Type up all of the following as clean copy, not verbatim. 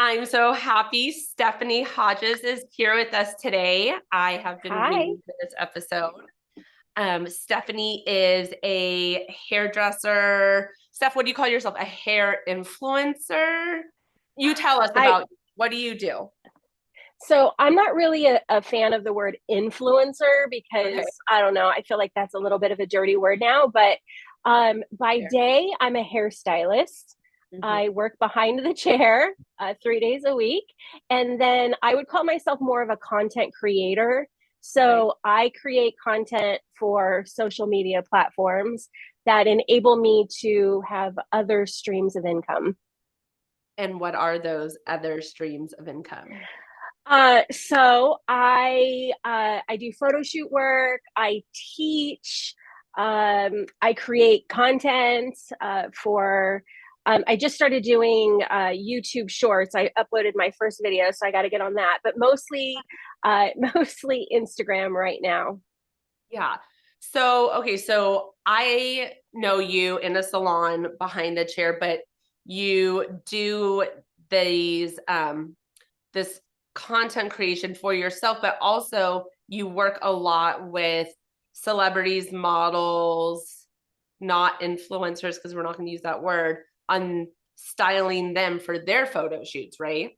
I'm so happy Stephanie Hodges is here with us today. I have been Hi. waiting for this episode. Stephanie is a hairdresser. Steph, what do you call yourself? A hair influencer? You tell us I about what do you do? so I'm not really a fan of the word influencer Okay. because I don't know, I feel like that's a little bit of a dirty word now, but by Fair. day I'm a hairstylist. Mhm. I work behind the chair 3 days a week, and then I would call myself more of a content creator. Okay. So I create content for social media platforms that enable me to have other streams of income. And what are those other streams of income? So I do photo shoot work. I teach. I create content for. I just started doing YouTube Shorts. I uploaded my first video, so I got to get on that. But mostly Instagram right now. Yeah. So I know you in a salon behind the chair, but you do these this content creation for yourself, but also you work a lot with celebrities, models, not influencers, because we're not going to use that word, on styling them for their photo shoots, right?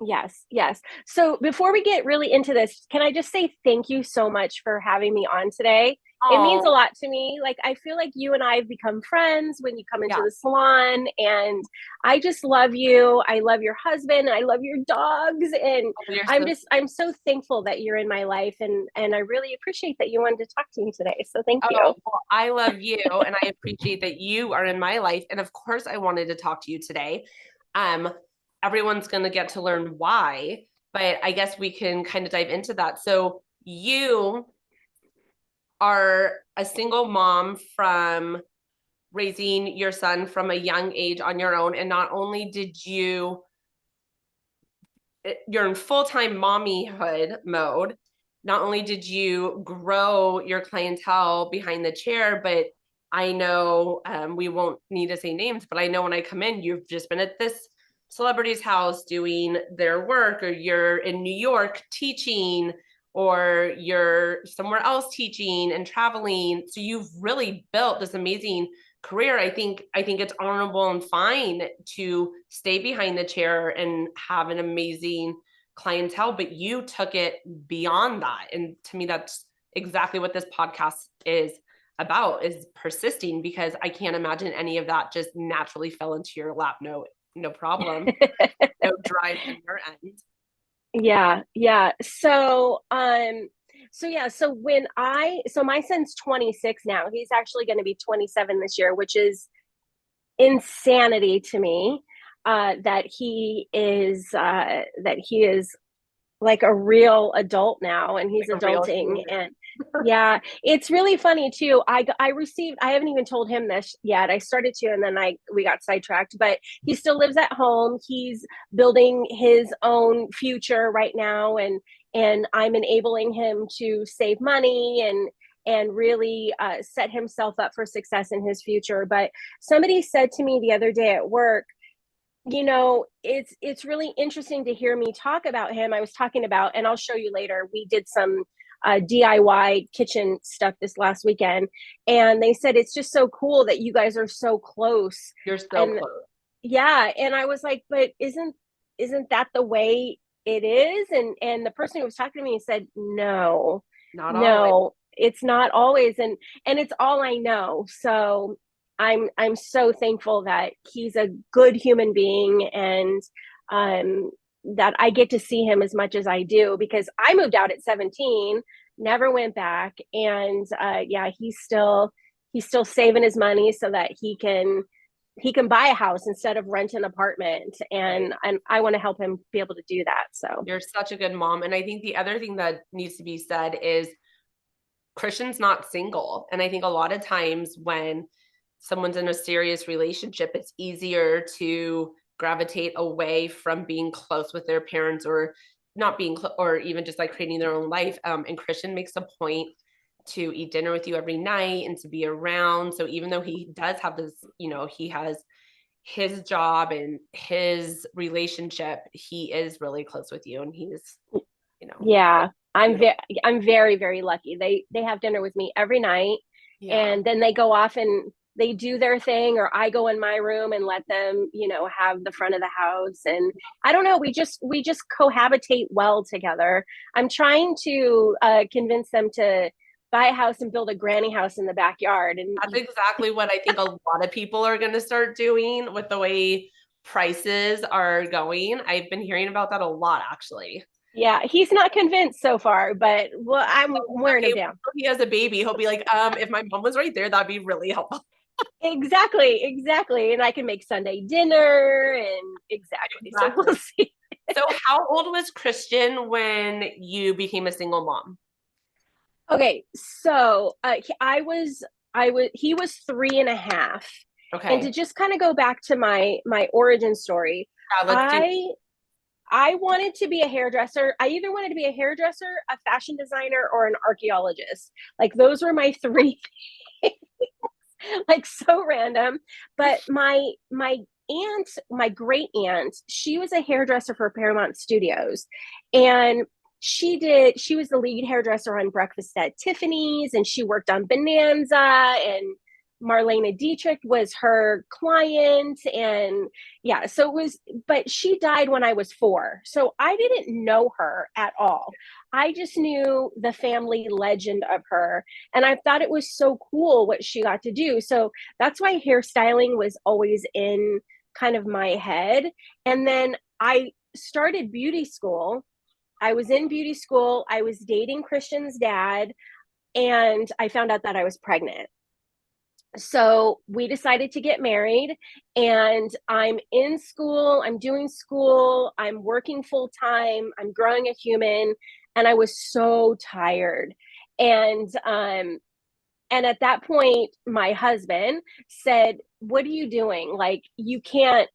Yes, yes. So before we get really into this, can I just say thank you so much for having me on today? It means a Oh, lot to me. Like, I feel like you and I have become friends when you come into yeah. the salon, and I just love you. I love your husband. I love your dogs, and Oh, you're so I'm so thankful that you're in my life, and I really appreciate that you wanted to talk to me today. So thank Oh, you. well, I love you and I appreciate that you are in my life. And of course, I wanted to talk to you today. Um, Everyone's going to get to learn why, but I guess we can kind of dive into that. So, you are a single mom from raising your son from a young age on your own. And not only did you're in full-time mommyhood mode. Not only did you grow your clientele behind the chair, but I know we won't need to say names, but I know when I come in, you've just been at this celebrity's house doing their work, or you're in New York teaching, or you're somewhere else teaching and traveling. So you've really built this amazing career. I think it's honorable and fine to stay behind the chair and have an amazing clientele, but you took it beyond that. And to me, that's exactly what this podcast is about, is persisting, because I can't imagine any of that just naturally fell into your lap. No problem. No drive on your end. Yeah, yeah. So my son's 26 now. He's actually going to be 27 this year, which is insanity to me. That he is like a real adult now, and he's Like a real adulting. human. And yeah, it's really funny too. I haven't even told him this yet. I started to, and then I we got sidetracked. But he still lives at home. He's building his own future right now, and I'm enabling him to save money and really set himself up for success in his future. But somebody said to me the other day at work, it's really interesting to hear me talk about him. I was talking about, and I'll show you later, we did some DIY kitchen stuff this last weekend, and they said it's just so cool that you guys are so close. You're so And close. yeah, and I was like, but isn't that the way it is? And the person who was talking to me said, no, Not always. no, it's not always. And it's all I know. So I'm so thankful that he's a good human being, and um that I get to see him as much as I do, because I moved out at 17, never went back. And yeah, he's still saving his money so that he can buy a house instead of rent an apartment. Right. And I want to help him be able to do that. So You're such a good mom. And I think the other thing that needs to be said is Christian's not single. And I think a lot of times when someone's in a serious relationship, it's easier to gravitate away from being close with their parents, or not being, or even just like creating their own life. And Christian makes a point to eat dinner with you every night and to be around. So even though he does have this, he has his job and his relationship, he is really close with you, and he's, you know, Yeah, beautiful. I'm very, very lucky. They have dinner with me every night, Yeah. and then they go off and they do their thing, or I go in my room and let them, have the front of the house. And I don't know, we just cohabitate well together. I'm trying to convince them to buy a house and build a granny house in the backyard. And That's exactly what I think a lot of people are going to start doing with the way prices are going. I've been hearing about that a lot, actually. yeah, he's not convinced so far, but well, I'm Oh, it's wearing okay. him down. When he has a baby, he'll be like, if my mom was right there, that'd be really helpful. Exactly, exactly. And I can make Sunday dinner and exactly. So we'll Exactly. see. So, how old was Christian when you became a single mom? Okay, so he was 3.5. And to Okay. just kind of go back to my origin story, Yeah, let's do. I I wanted to be a hairdresser. I either wanted to be a hairdresser, a fashion designer, or an archaeologist. Like those were my three, like so random. But my aunt, my great aunt, she was a hairdresser for Paramount Studios, and she was the lead hairdresser on Breakfast at Tiffany's, and she worked on Bonanza, and Marlena Dietrich was her client. And yeah, so it was, but she died when I was 4, so I didn't know her at all. I just knew the family legend of her, and I thought it was so cool what she got to do. So that's why hairstyling was always in kind of my head. And then I started beauty school. I was in beauty school. I was dating Christian's dad, and I found out that I was pregnant. So we decided to get married, and I'm in school, I'm doing school, I'm working full time, I'm growing a human, and I was so tired. And at that point my husband said, what are you doing? Like you can't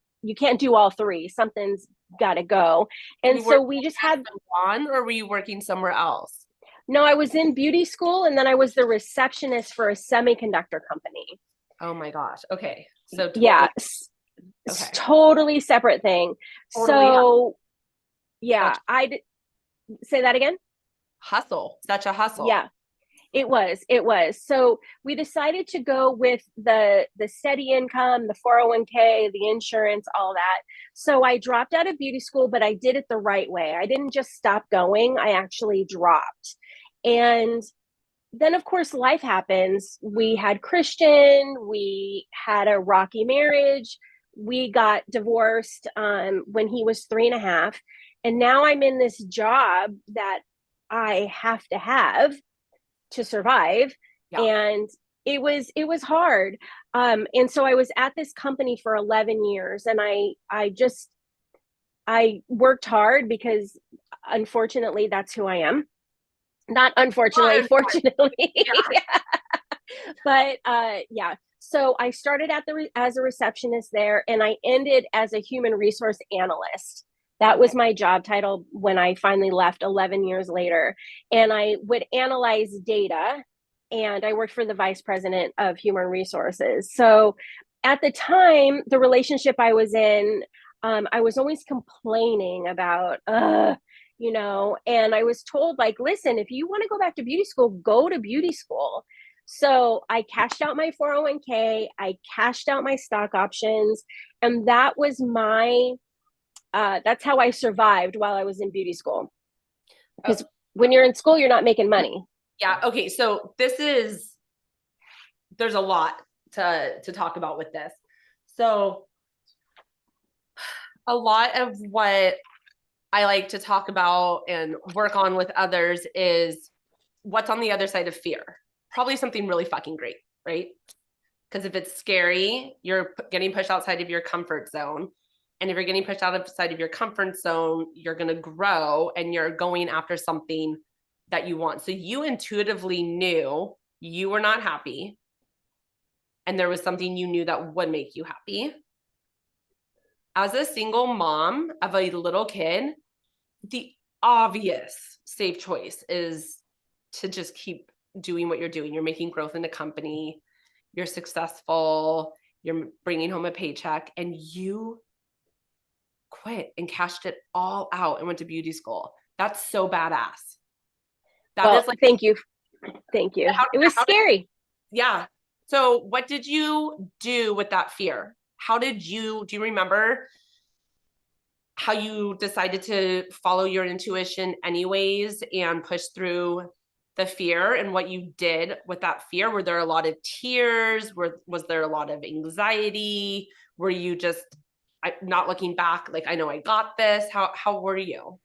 do all three. Something's got to go. Were And you so working we just at had, Salon or were you working somewhere else? no, I was in beauty school, and then I was the receptionist for a semiconductor company. Oh my gosh. Okay. So Yeah, totally. Okay. totally separate thing. Totally So yeah, such say that again. hustle. Such a hustle. Yeah, it was. So we decided to go with the steady income, the 401k, the insurance, all that. So I dropped out of beauty school, but I did it the right way. I didn't just stop going, I actually dropped. And then of course life happens. We had Christian, we had a rocky marriage, we got divorced when he was 3.5, and now I'm in this job that I have to survive. Yeah. And it was hard. And so I was at this company for 11 years, and I worked hard because unfortunately that's who I am. Not unfortunately, Fun. fortunately. Yeah. But yeah, so I started as a receptionist there, and I ended as a human resource analyst. That Okay. was my job title when I finally left 11 years later. And I would analyze data, and I worked for the vice president of human resources. So at the time, the relationship I was in, I was always complaining about, and I was told, like, listen, if you want to go back to beauty school, go to beauty school. So I cashed out my 401k, I cashed out my stock options, and that's how I survived while I was in beauty school. Oh, Because when you're in school, you're not making money. yeah. Okay. So there's a lot to talk about with this. So a lot of what I like to talk about and work on with others is what's on the other side of fear. Probably something really fucking great, right? Because if it's scary, you're getting pushed outside of your comfort zone. And if you're getting pushed outside of your comfort zone, you're going to grow and you're going after something that you want. So you intuitively knew you were not happy and there was something you knew that would make you happy. As a single mom of a little kid, the obvious safe choice is to just keep doing what you're doing. You're making growth in the company, you're successful, you're bringing home a paycheck, and you quit and cashed it all out and went to beauty school. That's so badass. That Well, is like, thank you. Thank you. how, It was how did, scary. yeah. So what did you do with that fear? Do you remember how you decided to follow your intuition anyways and push through the fear, and what you did with that fear? Were there a lot of tears? Was there a lot of anxiety? Were you just not looking back, like, I know I got this? How were you?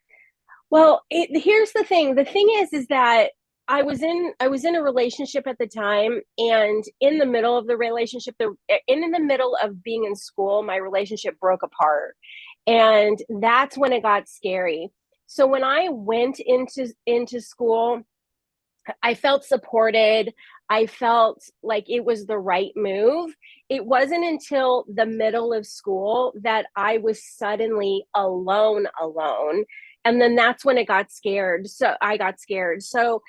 Well, here's the thing. The thing is that I was in a relationship at the time, and in the middle of the relationship, in the middle of being in school, my relationship broke apart, and that's when it got scary. So when I went into school, I felt supported. I felt like it was the right move. It wasn't until the middle of school that I was suddenly alone. And then that's when it got scared. So I got scared. So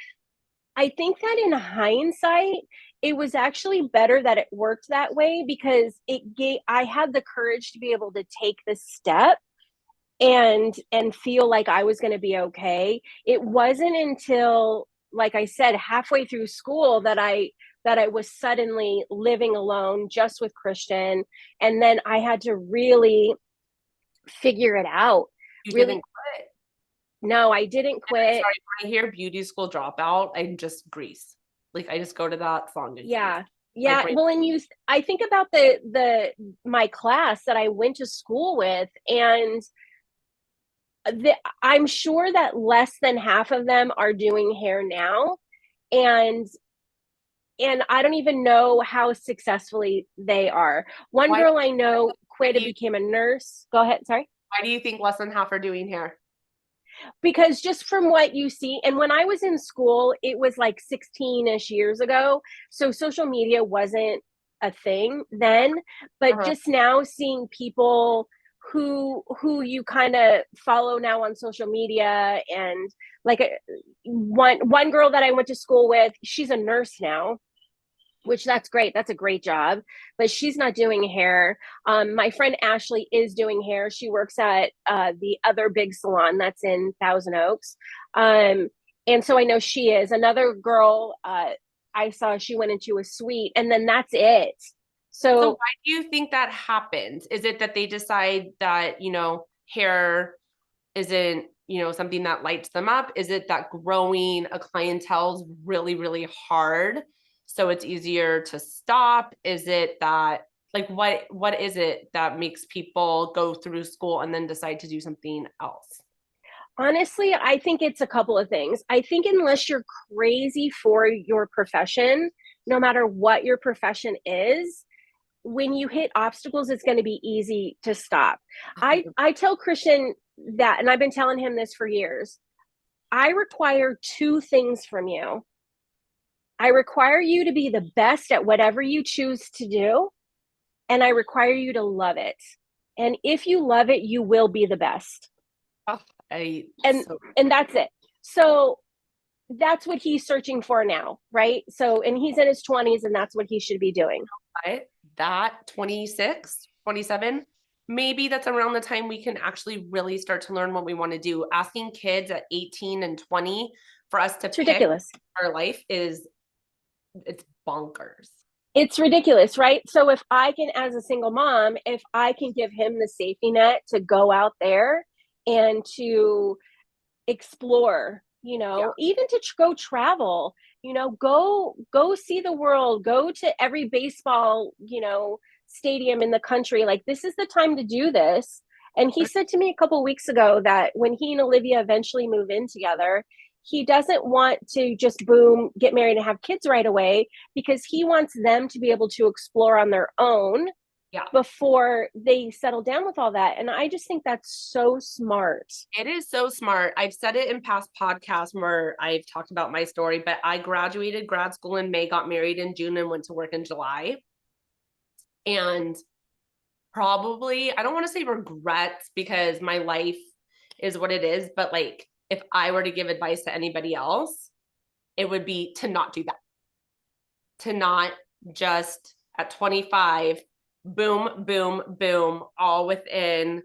I think that in hindsight, it was actually better that it worked that way, because I had the courage to be able to take this step and feel like I was going to be okay. It wasn't until, like I said, halfway through school that I was suddenly living alone just with Christian, and then I had to really figure it out. You Really, didn't quit. no, I didn't And I'm quit. sorry, when I hear beauty school dropout, I'm just Grease. Like, I just go to that song and Grease. Yeah. My Yeah, brain. well, and I think about the my class that I went to school with, and I'm sure that less than half of them are doing hair now, and I don't even know how successfully they are. One Why, girl I know why quit do and you became a nurse. Go ahead, sorry. why do you think less than half are doing hair? Because just from what you see, and when I was in school, it was like 16-ish years ago, so social media wasn't a thing then, but Uh-huh. just now seeing people who you kind of follow now on social media, and like one girl that I went to school with, she's a nurse now, which that's great. That's a great job, but she's not doing hair. My friend Ashley is doing hair. She works at the other big salon that's in Thousand Oaks. Um, and so I know she is. Another girl I saw, she went into a suite, and then that's it. So So why do you think that happens? Is it that they decide that, hair isn't, something that lights them up? Is it that growing a clientele is really, really hard, so it's easier to stop? Is it that, like, what is it that makes people go through school and then decide to do something else? honestly, I think it's a couple of things. I think unless you're crazy for your profession, no matter what your profession is, when you hit obstacles, it's going to be easy to stop. I tell Christian that, and I've been telling him this for years. I require two things from you. I require you to be the best at whatever you choose to do, and I require you to love it. And if you love it, you will be the best. Oh, I And so and that's it. So that's what he's searching for now, right? So, and he's in his 20s, and that's what he should be doing. what, that 26, 27, maybe that's around the time we can actually really start to learn what we want to do. Asking kids at 18 and 20 for us to It's pick ridiculous. our life it's bonkers. It's ridiculous, right? So if I can, as a single mom, if I can give him the safety net to go out there and to explore, Yeah. even to go travel, go see the world, go to every baseball, stadium in the country. Like, this is the time to do this. And he said to me a couple of weeks ago that when he and Olivia eventually move in together, he doesn't want to just boom, get married and have kids right away, because he wants them to be able to explore on their own Yeah. before they settle down with all that. And I just think that's so smart. It is so smart. I've said it in past podcasts where I've talked about my story, but I graduated grad school in May, got married in June, and went to work in July. And probably, I don't want to say regrets, because my life is what it is, but like, if I were to give advice to anybody else, it would be to not do that. To not just at 25 boom, boom, boom, all within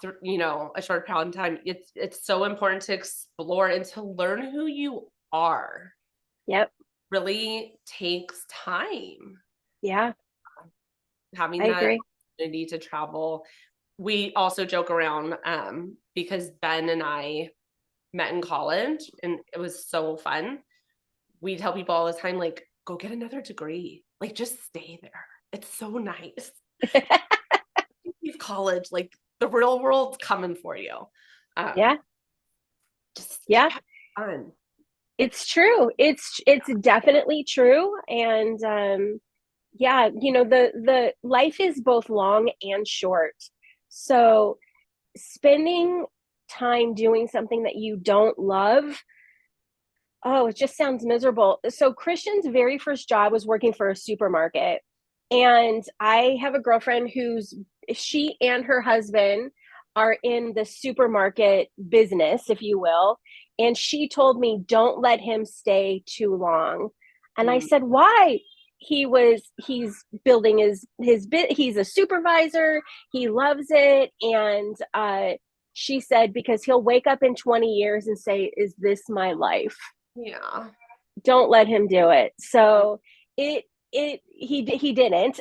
a short period of time. It's so important to explore and to learn who you are. Yep. Really takes time. Yeah, Having I that agree. opportunity to travel. We also joke around because Ben and I met in college and it was so fun. We tell people all the time, like, go get another degree. Like, just stay there. It's so nice. Leave college, like the real world's coming for you. Um, Yeah. just Yeah. have fun. It's true. It's definitely true. And yeah, the life is both long and short. So spending time doing something that you don't love, oh, it just sounds miserable. So Christian's very first job was working for a supermarket. And I have a girlfriend she and her husband are in the supermarket business, if you will. And she told me, don't let him stay too long. And I Mm, said, why? He's building his bit. He's a supervisor. He loves it. And she said, because he'll wake up in 20 years and say, is this my life? yeah. Don't let him do it. So he didn't.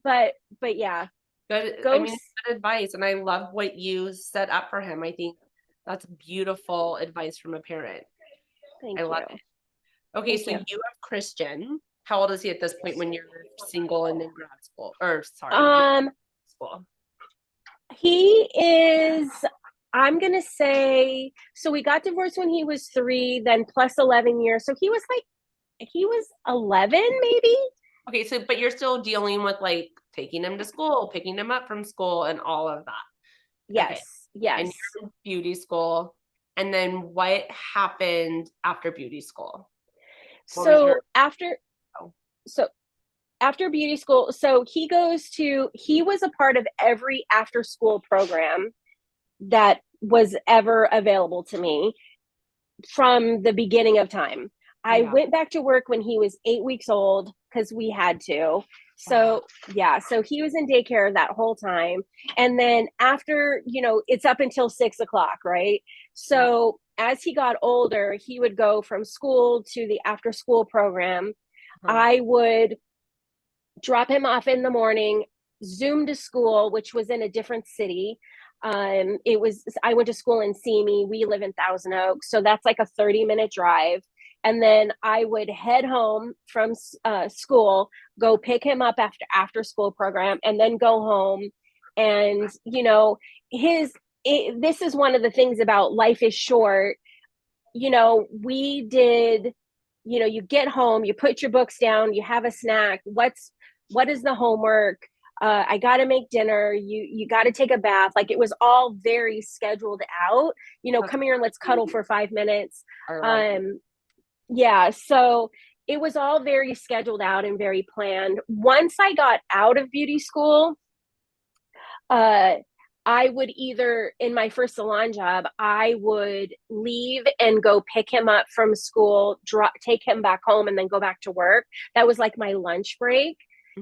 but but yeah, Good. I go. mean, good advice. And I love what you set up for him. I think that's beautiful advice from a parent. I Thank love you. it. Okay, Thank so you. you have Christian. How old is he at this point when you're single and in grad school? Or sorry, you're um in school. he is, I'm gonna say, so we got divorced when he was 3, then plus 11 years, so he was 11 maybe. Okay, so but you're still dealing with like taking him to school, picking him up from school, and all of that. Okay. Yes, And yes. you're in beauty school. And then what happened after beauty school? What was your so after oh, so after beauty school, so he was a part of every after school program that was ever available to me from the beginning of time. I yeah. went back to work when he was 8 weeks old because we had to. Wow. So, yeah, so he was in daycare that whole time. And then after, it's up until 6 o'clock, right? Yeah. So, as he got older, he would go from school to the after school program. Uh-huh. I would drop him off in the morning, Zoom to school, which was in a different city. I went to school in Simi. We live in Thousand Oaks, so that's like a 30-minute drive. And then I would head home from school, go pick him up after school program, and then go home. And this is one of the things about life is short. We did, you get home, you put your books down, you have a snack. What is the homework? I got to make dinner. You got to take a bath. Like, it was all very scheduled out. That's Come here and let's cuddle for 5 minutes. all right. Yeah. So it was all very scheduled out and very planned. Once I got out of beauty school, uh, I would either, in my first salon job, I would leave and go pick him up from school, take him back home, and then go back to work. That was like my lunch break.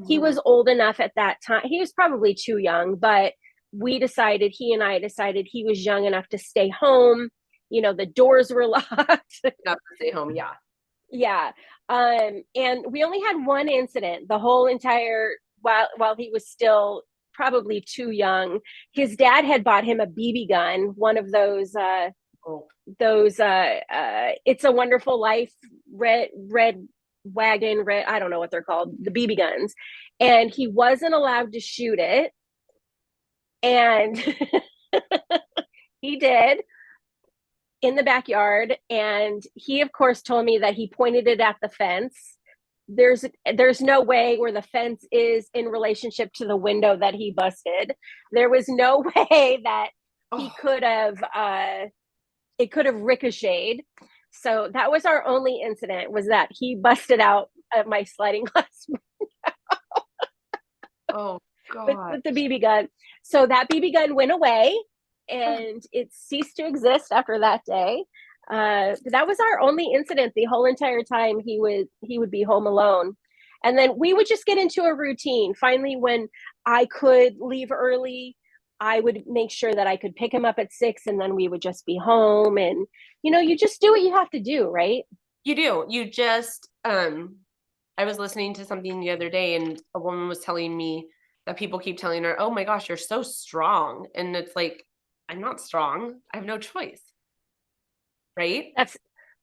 He Mm-hmm. was old enough at that time. He was probably too young, but he and I decided he was young enough to stay home. The doors were locked. Enough to stay home. Yeah. Yeah. And we only had one incident the whole entire while he was still probably too young. His dad had bought him a BB gun, one of Oh. those It's a Wonderful Life red wagon, red, I don't know what they're called, the BB guns. And he wasn't allowed to shoot it. And he did in the backyard, and he of course told me that he pointed it at the fence. There's no way where the fence is in relationship to the window that he busted. There was no way that he Oh. could have it could have ricocheted. So that was our only incident, was that he busted out my sliding glass Oh with, God. with the BB gun. So that BB gun went away and it ceased to exist after that day. That was our only incident the whole entire time he would be home alone. And then we would just get into a routine. Finally, when I could leave early, I would make sure that I could pick him up at 6, and then we would just be home. And, you just do what you have to do, right? You do. You just I was listening to something the other day and a woman was telling me that people keep telling her, "Oh my gosh, you're so strong." And it's like, I'm not strong. I have no choice, right? That's,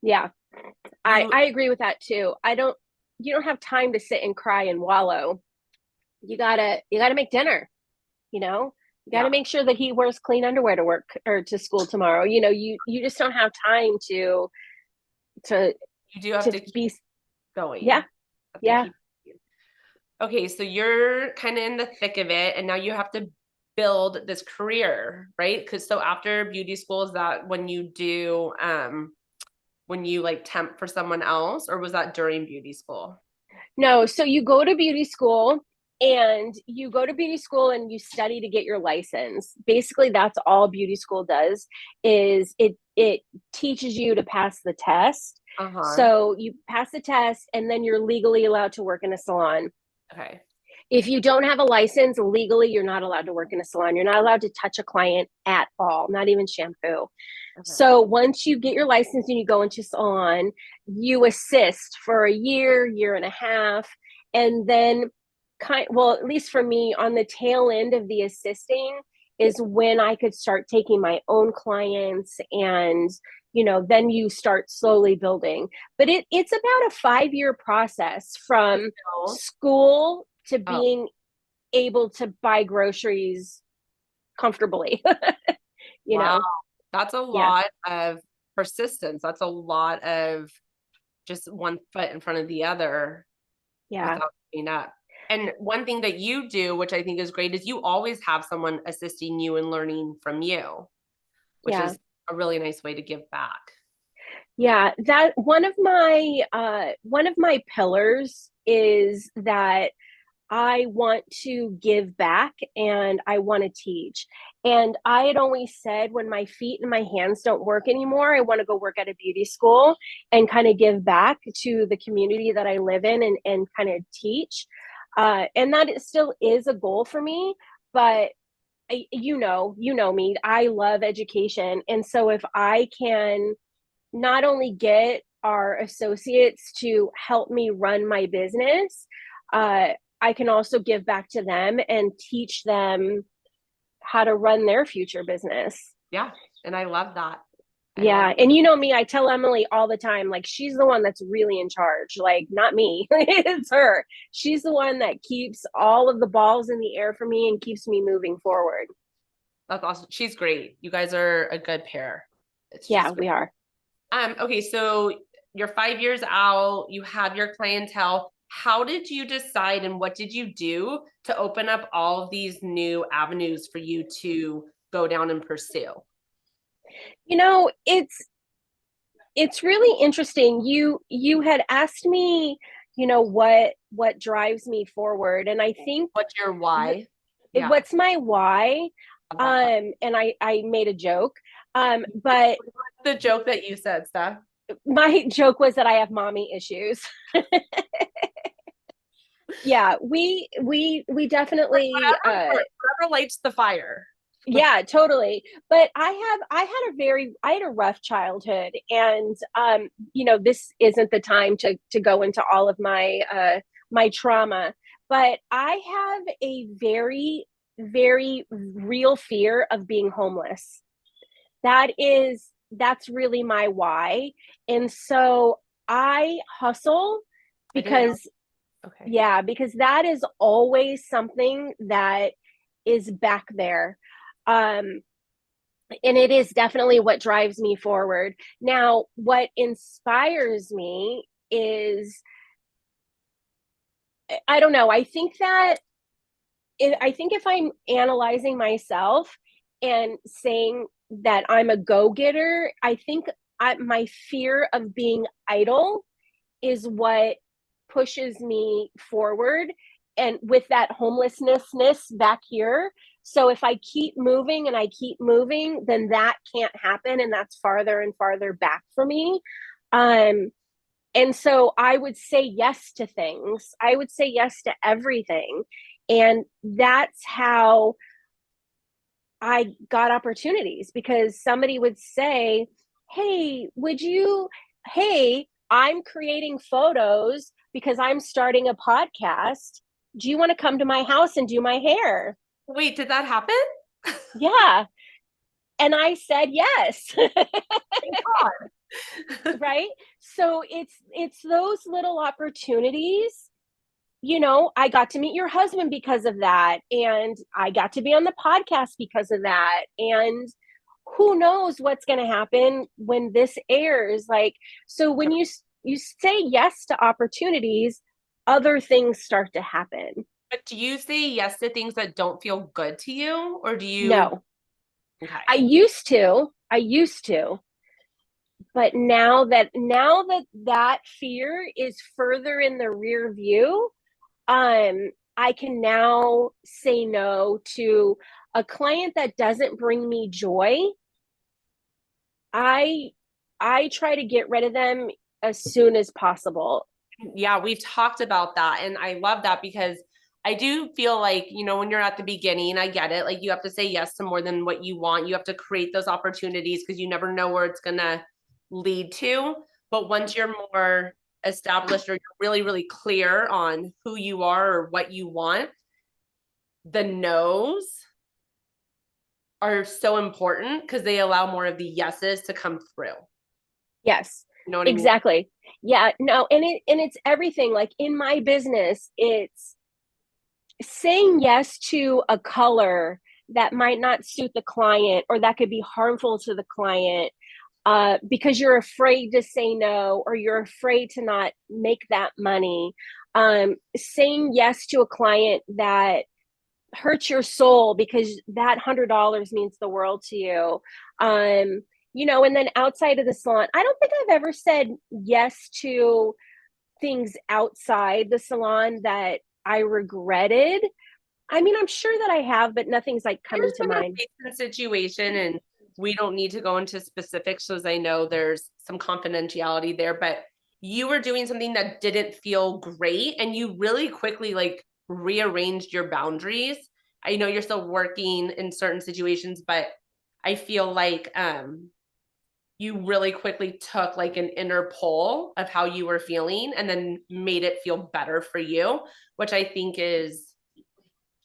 yeah, You I agree with that too. You don't have time to sit and cry and wallow. You gotta make dinner, you know, you got to yeah, make sure that he wears clean underwear to work or to school tomorrow. You just don't have time to you do have to to keep be. going. Yeah, Have to yeah, keep Okay, so you're kind of in the thick of it and now you have to build this career, right? Because so after beauty school, is that when you do when you like temp for someone else, or was that during beauty school? no. So you go to beauty school, and you study to get your license. Basically, that's all beauty school does. Is it teaches you to pass the test. Uh-huh. So you pass the test, and then you're legally allowed to work in a salon. Okay. If you don't have a license, legally, you're not allowed to work in a salon. You're not allowed to touch a client at all, not even shampoo. Okay. So once you get your license and you go into salon, you assist for a year and a half, and then well, at least for me, on the tail end of the assisting is when I could start taking my own clients, and then you start slowly building. But it's about a 5-year process from So, school to oh, being able to buy groceries comfortably. you wow. know, That's a yeah, lot of persistence. That's a lot of just one foot in front of the other yeah, without giving up. And one thing that you do, which I think is great, is you always have someone assisting you and learning from you, which yeah. is a really nice way to give back. Yeah, that one of my pillars is that I want to give back and I want to teach. And I had always said, when my feet and my hands don't work anymore, I want to go work at a beauty school and kind of give back to the community that I live in, and kind of teach. And that still is a goal for me, but you know me, I love education. And so if I can not only get our associates to help me run my business, uh, I can also give back to them and teach them how to run their future business. Yeah. And I love that. I love Yeah. And you know me, I tell Emily all the time, like, she's the one that's really in charge, like, not me. It's her. She's the one that keeps all of the balls in the air for me and keeps me moving forward. that's awesome. She's great. You guys are a good pair. It's Yeah, just great. we are. Okay, so you're 5 years out, you have your clientele. How did you decide and what did you do to open up all of these new avenues for you to go down and pursue? It's really interesting. You had asked me, what drives me forward, and I think What's your why? Yeah, what's my why. love that question. And I made a joke, but What's the joke that you said, Steph? my joke was that I have mommy issues. Yeah, we definitely Whatever lights the fire. yeah, totally. But I had a rough childhood, and this isn't the time to go into all of my trauma, but I have a very, very real fear of being homeless. That's really my why. And so I hustle, I didn't know. because Okay. yeah, because that is always something that is back there. Um, and it is definitely what drives me forward. Now, what inspires me is, I don't know, I think if I'm analyzing myself and saying that I'm a go-getter, I think my fear of being idle is what pushes me forward, and with that homelessness back here. So if I keep moving and I keep moving, then that can't happen, and that's farther and farther back for me. um And so I would say yes to things. I would say yes to everything. And that's how I got opportunities, because somebody would say, "Hey, hey, I'm creating photos because I'm starting a podcast. Do you want to come to my house and do my hair?" Wait, did that happen? Yeah. And I said yes. Thank God. Right? So it's those little opportunities. I got to meet your husband because of that, and I got to be on the podcast because of that. And who knows what's going to happen when this airs? Like, so when you say yes to opportunities, other things start to happen. But do you say yes to things that don't feel good to you, or do you? No, Okay. I used to, but now that fear is further in the rear view, I can now say no to a client that doesn't bring me joy. I i try to get rid of them as soon as possible. Yeah, we've talked about that. And I love that because I do feel like, when you're at the beginning, I get it. Like you have to say yes to more than what you want. You have to create those opportunities because you never know where it's going to lead to. But once you're more established or you're really, really clear on who you are or what you want, the no's are so important because they allow more of the yeses to come through. Yes, You know what I mean? exactly. Yeah, no, and it's everything. Like in my business, it's saying yes to a color that might not suit the client or that could be harmful to the client, because you're afraid to say no, or you're afraid to not make that money. Saying yes to a client that hurts your soul because that $100 means the world to you. And then outside of the salon, I don't think I've ever said yes to things outside the salon that I regretted. I mean, I'm sure that I have, but nothing's like coming There's to been a mind. recent situation, and we don't need to go into specifics because I know there's some confidentiality there, but you were doing something that didn't feel great and you really quickly like rearranged your boundaries. I know you're still working in certain situations, but I feel like you really quickly took like an inner pull of how you were feeling and then made it feel better for you, which I think is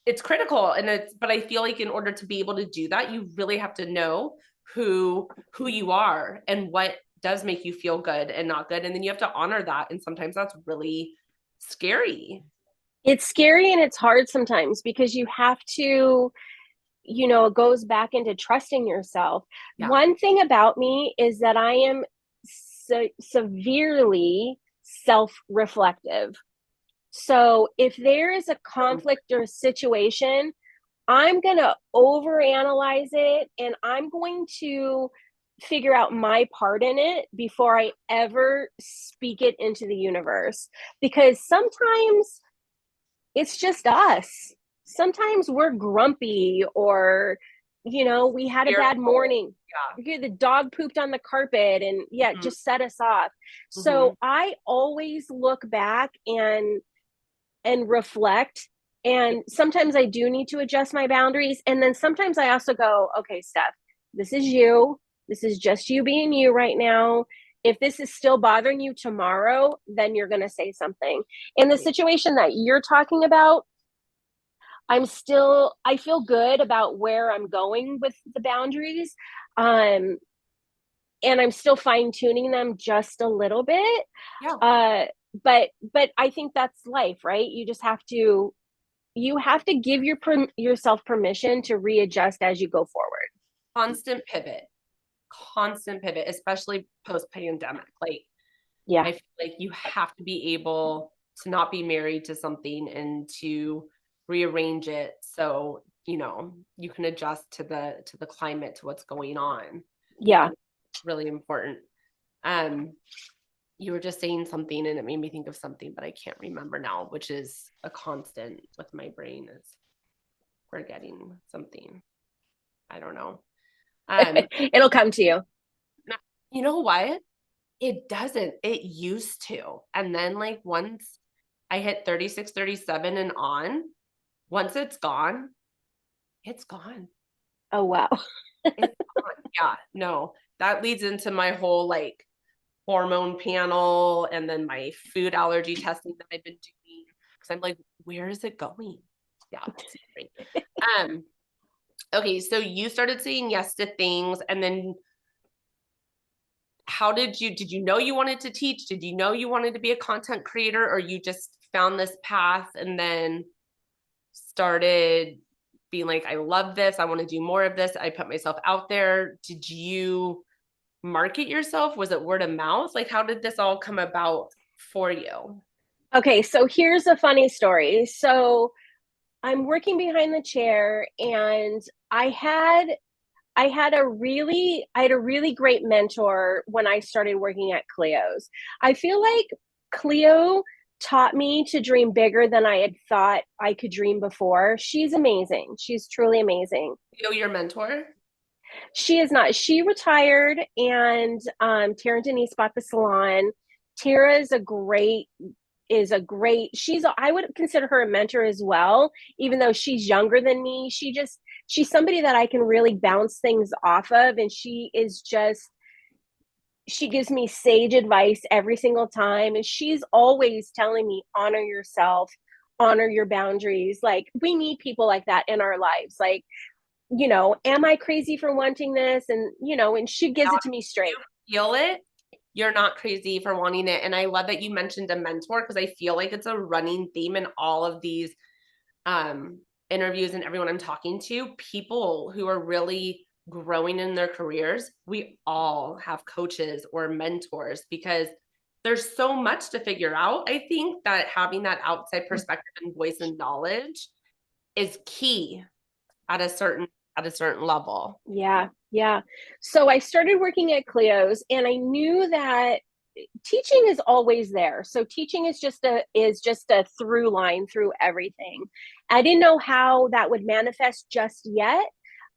it's critical. But I feel like in order to be able to do that, you really have to know who you are and what does make you feel good and not good, and then you have to honor that, and sometimes that's really scary. It's scary and it's hard sometimes because you have to, it goes back into trusting yourself. Yeah. One thing about me is that I am severely self reflective. So if there is a conflict or a situation, I'm going to overanalyze it, and I'm going to figure out my part in it before I ever speak it into the universe. Because sometimes it's just us. Sometimes we're grumpy, or we had a bad Fearful. morning. The dog pooped on the carpet, and yeah, Yeah. just set us off. Mm-hmm. So I always look back and reflect. And sometimes I do need to adjust my boundaries. And then sometimes I also go, okay, Steph, this is you. This is just you being you right now. If this is still bothering you tomorrow, then you're going to say something. In the situation that you're talking about, I feel good about where I'm going with the boundaries. Um, and I'm still fine tuning them just a little bit. Yeah. Uh, but I think that's life, right? You have to give yourself permission to readjust as you go forward. Constant pivot. Constant pivot, especially post pandemic. Like Yeah. I feel like you have to be able to not be married to something and to rearrange it so you can adjust to the climate, to what's going on. I Yeah. think it's really important. Um, you were just saying something and it made me think of something, but I can't remember now, which is a constant with my brain is forgetting something. I don't know. Um, It'll come to you. you know what? It doesn't. It used to. And then like once I hit 36, 37 and on, once it's gone, it's gone. Oh, wow. It's gone. Yeah, no. That leads into my whole like hormone panel and then my food allergy testing that I've been doing. Because I'm like, where is it going? Yeah, it's great. Um, okay, so you started saying yes to things, and then how did you know you wanted to teach? Did you know you wanted to be a content creator, or you just found this path and then started being like, I love this, I want to do more of this, I put myself out there? Did you market yourself? Was it word of mouth? Like, how did this all come about for you? Okay, so here's a funny story. So I'm working behind the chair, and I had I had a really great mentor when I started working at Clio's. I feel like Clio taught me to dream bigger than I had thought I could dream before. She's amazing. She's truly amazing. You, your mentor? She is not. She retired, and Tara and Denise bought the salon. Tara is a great, I would consider her a mentor as well, even though she's younger than me. She's somebody that I can really bounce things off of, and she gives me sage advice every single time, and she's always telling me, honor yourself, honor your boundaries. Like, we need people like that in our lives. Like, am I crazy for wanting this? And and she gives it to me straight. You feel it, you're not crazy for wanting it. And I love that you mentioned a mentor, because I feel like it's a running theme in all of these um interviews and everyone I'm talking to. People who are really growing in their careers, we all have coaches or mentors, because there's so much to figure out. I think that having that outside perspective and voice and knowledge is key at a certain level. Yeah, yeah. So I started working at Clio's, and I knew that teaching is always there. So teaching is just a through line through everything. I didn't know how that would manifest just yet.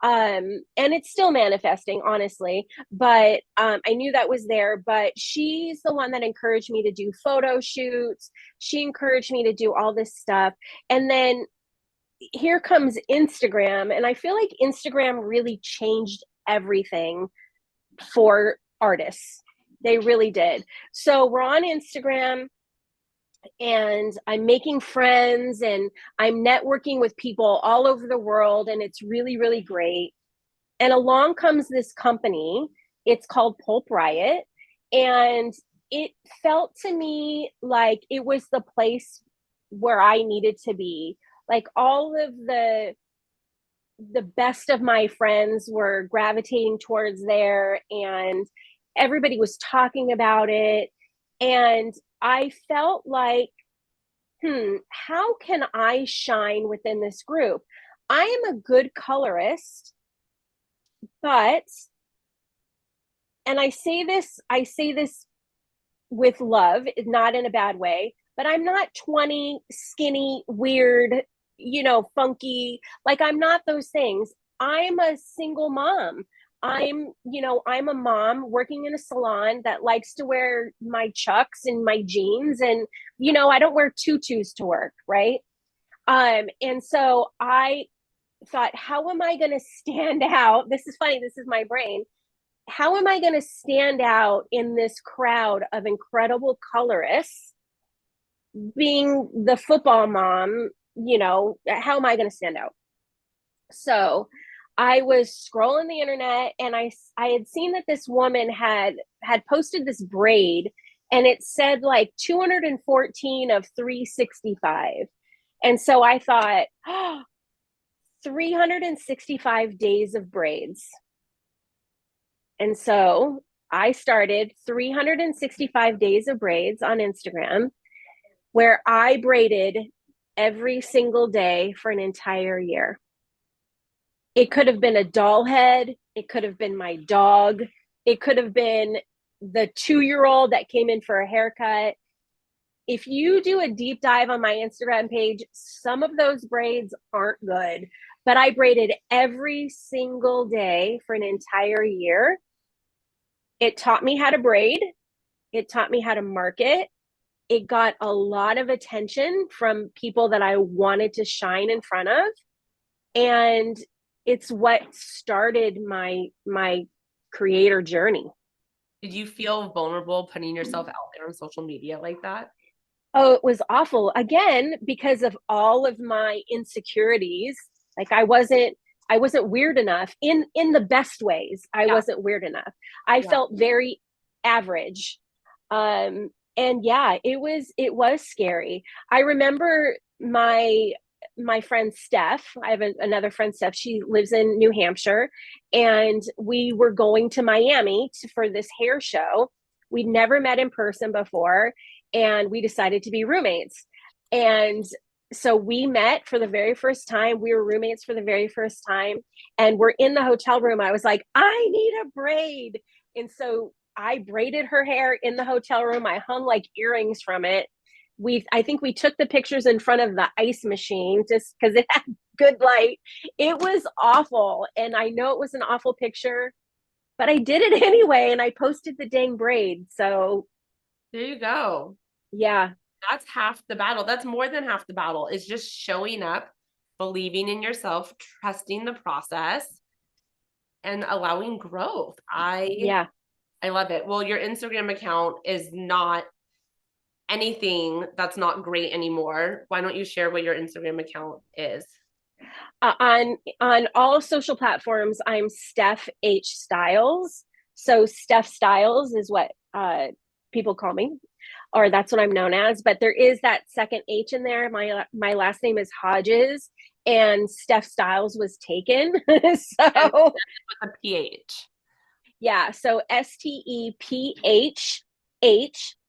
And it's still manifesting, honestly, but I knew that was there. But she's the one that encouraged me to do photo shoots. She encouraged me to do all this stuff. And then here comes Instagram, and I feel like Instagram really changed everything for artists. They really did. So we're on Instagram, and I'm making friends, and I'm networking with people all over the world, and it's really, really great. And along comes this company. It's called Pulp Riot, and it felt to me like it was the place where I needed to be. Like, all of the best of my friends were gravitating towards there, and everybody was talking about it. And I felt like, how can I shine within this group? I am a good colorist, but, and I say this with love, not in a bad way, but I'm not 20, skinny, weird, funky. Like, I'm not those things. I'm a single mom. I'm a mom working in a salon that likes to wear my chucks and my jeans, and I don't wear tutus to work, right? And so I thought, how am I going to stand out? This is funny. This is my brain. How am I going to stand out in this crowd of incredible colorists, being the football mom? How am I going to stand out? So I was scrolling the internet, and I had seen that this woman had posted this braid, and it said like 214 of 365. And so I thought, oh, 365 days of braids. And so I started 365 days of braids on Instagram, where I braided every single day for an entire year. It could have been a doll head. It could have been my dog. It could have been the 2-year-old that came in for a haircut. If you do a deep dive on my Instagram page, some of those braids aren't good, but I braided every single day for an entire year. It taught me how to braid. It taught me how to market. It got a lot of attention from people that I wanted to shine in front of. And it's what started my creator journey. Did you feel vulnerable putting yourself out there on social media like that? Oh, it was awful. Again, because of all of my insecurities. Like I wasn't weird enough in the best ways. I Yeah. wasn't weird enough. I Yeah. felt very average. And yeah, it was scary. I remember my friend Steph. I have another friend Steph. She lives in New Hampshire, and we were going to Miami for this hair show. We'd never met in person before, and we decided to be roommates. And so we met for the very first time. We were roommates for the very first time, and we're in the hotel room. I was like, I need a braid. And so I braided her hair in the hotel room. I hung like earrings from it. I think we took the pictures in front of the ice machine just because it had good light. It was awful. And I know it was an awful picture, but I did it anyway. And I posted the dang braid. So There you go. yeah, That's half the battle. That's more than half the battle, is just showing up, believing in yourself, trusting the process, and allowing growth. yeah. I love it. Well, your Instagram account is not anything that's not great anymore. Why don't you share what your Instagram account is? On all social platforms, I'm Steph H Styles. So Steph Styles is what people call me, or that's what I'm known as. But there is that second H in there. My last name is Hodges, and Steph Styles was taken. And So with a PH. yeah, so STEPH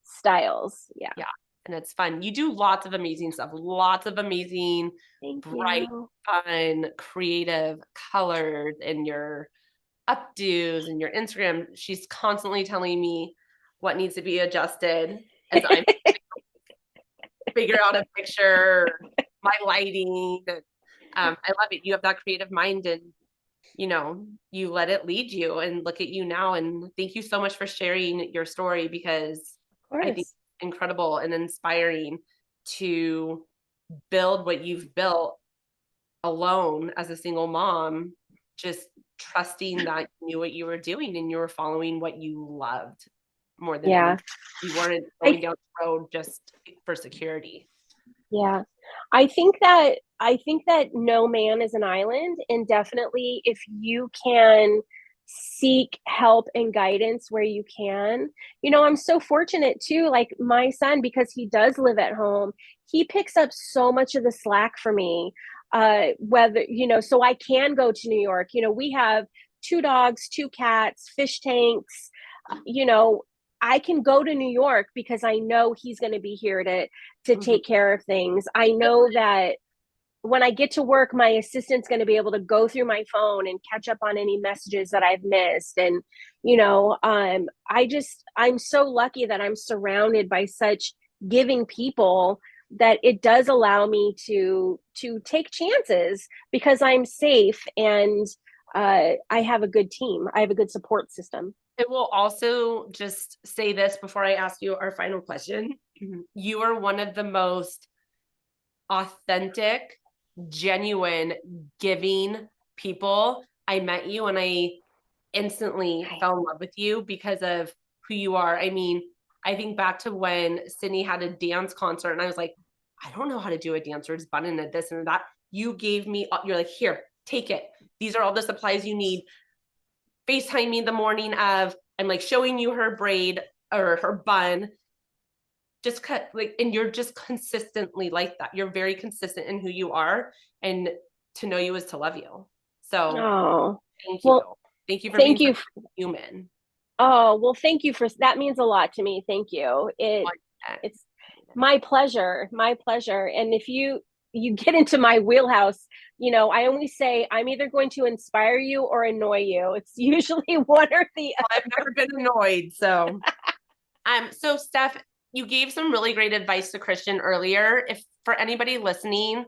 Styles. Yeah. Yeah. And it's fun. You do lots of amazing stuff, lots of amazing, Thank bright, you. fun, creative colors in your updos and your Instagram. She's constantly telling me what needs to be adjusted as I'm figure out a picture, my lighting. I love it. You have that creative mind, and you let it lead you, and look at you now. And thank you so much for sharing your story, because Of I think it's course. incredible and inspiring to build what you've built alone as a single mom, just trusting that you knew what you were doing and you were following what you loved more than Yeah. anything. You weren't I going down the road just for security. Yeah. I think that no man is an island, and definitely if you can seek help and guidance where you can. I'm so fortunate too, like my son, because he does live at home, he picks up so much of the slack for me. Whether, so I can go to New York. We have two dogs, two cats, fish tanks, you know, I can go to New York because I know he's going to be here to Mhm. take care of things. I know that when I get to work, my assistant's going to be able to go through my phone and catch up on any messages that I've missed. And, I'm so lucky that I'm surrounded by such giving people that it does allow me to take chances because I'm safe, and I have a good team. I have a good support system. I will also just say this before I ask you our final question. You are one of the most authentic, genuine, giving people. I met you and I instantly fell in love with you because of who you are. I mean, I think back to when Sydney had a dance concert and I was like, I don't know how to do a dance, or it's button and this and that. You gave me, you're like, here, take it. These are all the supplies you need. FaceTime me the morning of, I'm like showing you her braid or her bun, just cut like, and you're just consistently like that. You're very consistent in who you are, and to know you is to love you. So Oh, thank you. well, Thank you for being thank such you. a human. Oh, well, thank you for that means a lot to me. Thank you. It's my pleasure, my pleasure. And if you get into my wheelhouse, I only say I'm either going to inspire you or annoy you. It's usually one or the Well, I've never been annoyed. So Steph, you gave some really great advice to Christian earlier. If for anybody listening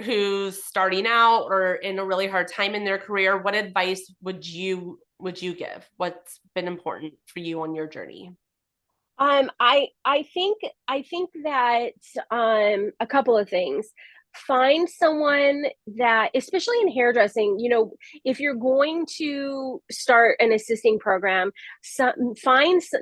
who's starting out or in a really hard time in their career, what advice would you would you give? What's been important for you on your journey? I think that a couple of things. Find someone that, especially in hairdressing, if you're going to start an assisting program,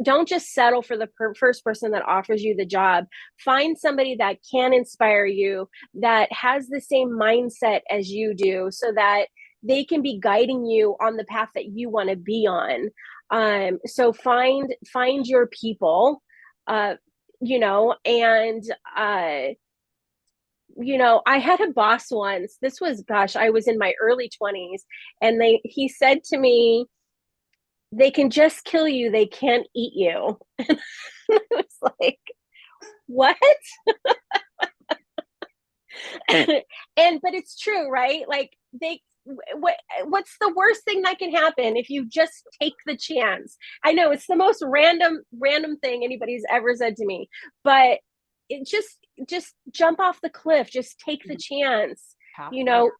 don't just settle for the first person that offers you the job. Find somebody that can inspire you, that has the same mindset as you do, so that they can be guiding you on the path that you want to be on. So find your people, uh, and I had a boss once. This was, gosh, I was in my early 20s, and he said to me, they can just kill you, they can't eat you. And I was like, what? But it's true, right? Like, what's the worst thing that can happen if you just take the chance? I know it's the most random thing anybody's ever said to me, but it just jump off the cliff, just take the chance. you Yeah. know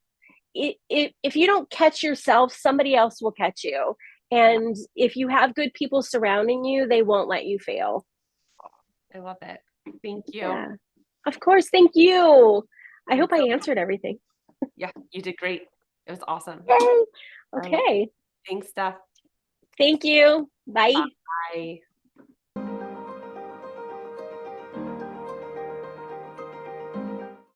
if you don't catch yourself, somebody else will catch you. And if you have good people surrounding you, they won't let you fail. I love it. Thank you. Yeah, of course. Thank you. I I'm hope I so, answered everything. yeah, you did great. It was awesome. Yay. All right. Okay. Thanks, Steph. Thank you. Bye. Bye.